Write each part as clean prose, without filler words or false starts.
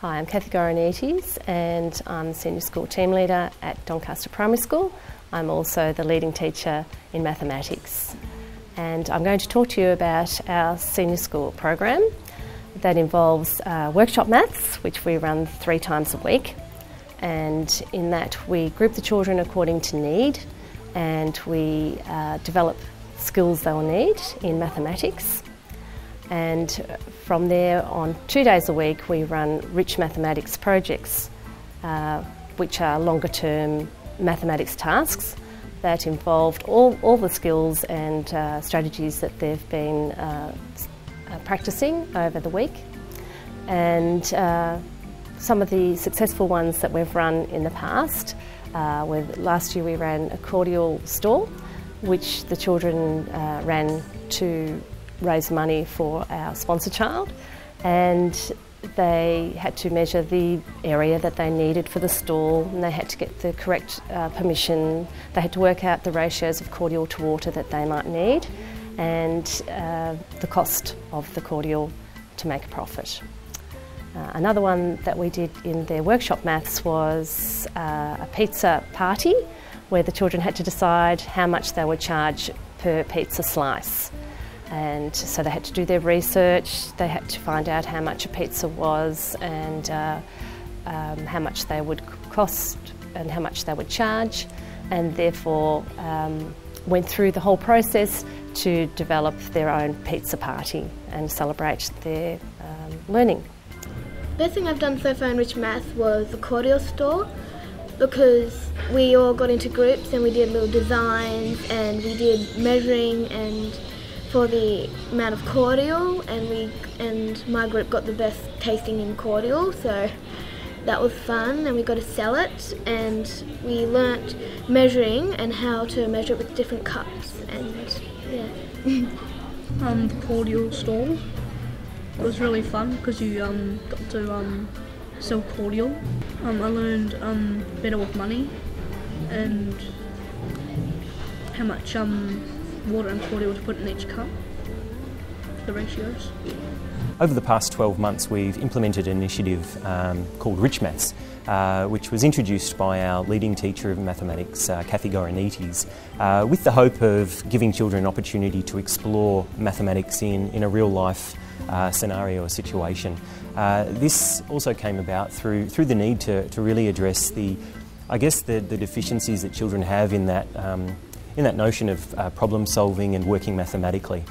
Hi, I'm Kathy Goranites and I'm the Senior School Team Leader at Doncaster Primary School. I'm also the leading teacher in mathematics. And I'm going to talk to you about our senior school program that involves workshop maths, which we run 3 times a week. And in that we group the children according to need and we develop skills they'll need in mathematics. And from there, on 2 days a week, we run rich mathematics projects, which are longer term mathematics tasks that involved all the skills and strategies that they've been practicing over the week. And some of the successful ones that we've run in the past, last year we ran a cordial store, which the children ran to raise money for our sponsor child, and they had to measure the area that they needed for the stall, and they had to get the correct permission. They had to work out the ratios of cordial to water that they might need and the cost of the cordial to make a profit. Another one that we did in their workshop maths was a pizza party where the children had to decide how much they would charge per pizza slice. And so they had to do their research, they had to find out how much a pizza was and how much they would cost and how much they would charge, and therefore went through the whole process to develop their own pizza party and celebrate their learning. The best thing I've done so far in Rich Maths was the cordial store, because we all got into groups and we did little designs and we did measuring and for the amount of cordial, and my group got the best tasting in cordial, so that was fun, and we got to sell it, and we learnt measuring and how to measure it with different cups, and yeah. The cordial store was really fun because you got to sell cordial. I learned better with money and how much water and cordial to put in each cup, the ratios. Over the past 12 months we've implemented an initiative called Rich Maths, which was introduced by our leading teacher of mathematics, Kathy Goranites, with the hope of giving children an opportunity to explore mathematics in a real life scenario or situation. This also came about through the need to really address the deficiencies that children have in that notion of problem solving and working mathematically.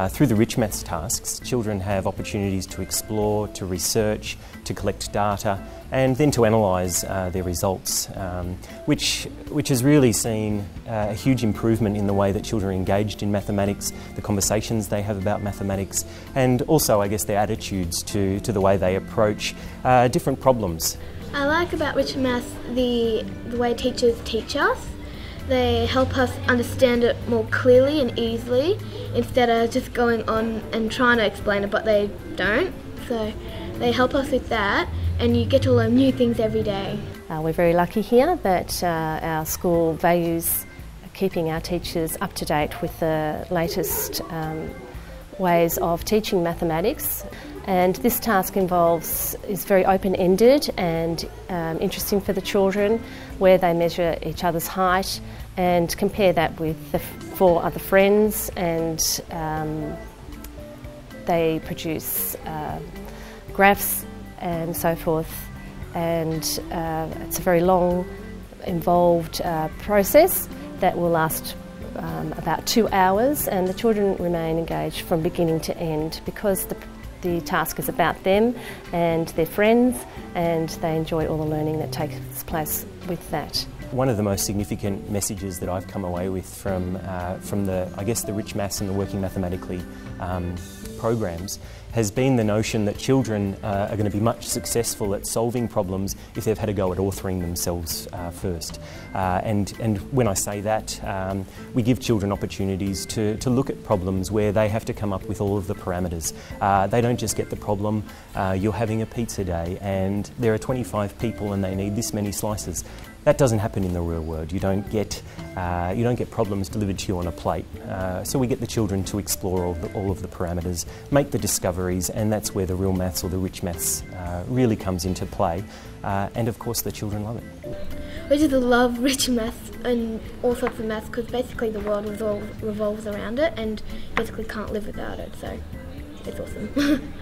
Through the Rich Maths tasks, children have opportunities to explore, to research, to collect data, and then to analyse their results, which has really seen a huge improvement in the way that children are engaged in mathematics, the conversations they have about mathematics, and also, I guess, their attitudes to the way they approach different problems. I like about Rich Maths the way teachers teach us. They help us understand it more clearly and easily instead of just going on and trying to explain it, but they don't. So they help us with that, and you get to learn new things every day. We're very lucky here that our school values keeping our teachers up to date with the latest ways of teaching mathematics. And this task is very open-ended and interesting for the children, where they measure each other's height and compare that with the 4 other friends, and they produce graphs and so forth. And it's a very long, involved process that will last about 2 hours, and the children remain engaged from beginning to end because the task is about them and their friends, and they enjoy all the learning that takes place with that. One of the most significant messages that I've come away with from the Rich Maths and the Working Mathematically programs has been the notion that children are going to be much successful at solving problems if they've had a go at authoring themselves first. And when I say that, we give children opportunities to look at problems where they have to come up with all of the parameters. They don't just get the problem, you're having a pizza day and there are 25 people and they need this many slices. That doesn't happen in the real world. You don't get problems delivered to you on a plate. So we get the children to explore all of the parameters, make the discoveries, and that's where the real maths or the rich maths really comes into play. And of course the children love it. We just love rich maths and all sorts of maths because basically the world revolves around it and basically can't live without it, so it's awesome.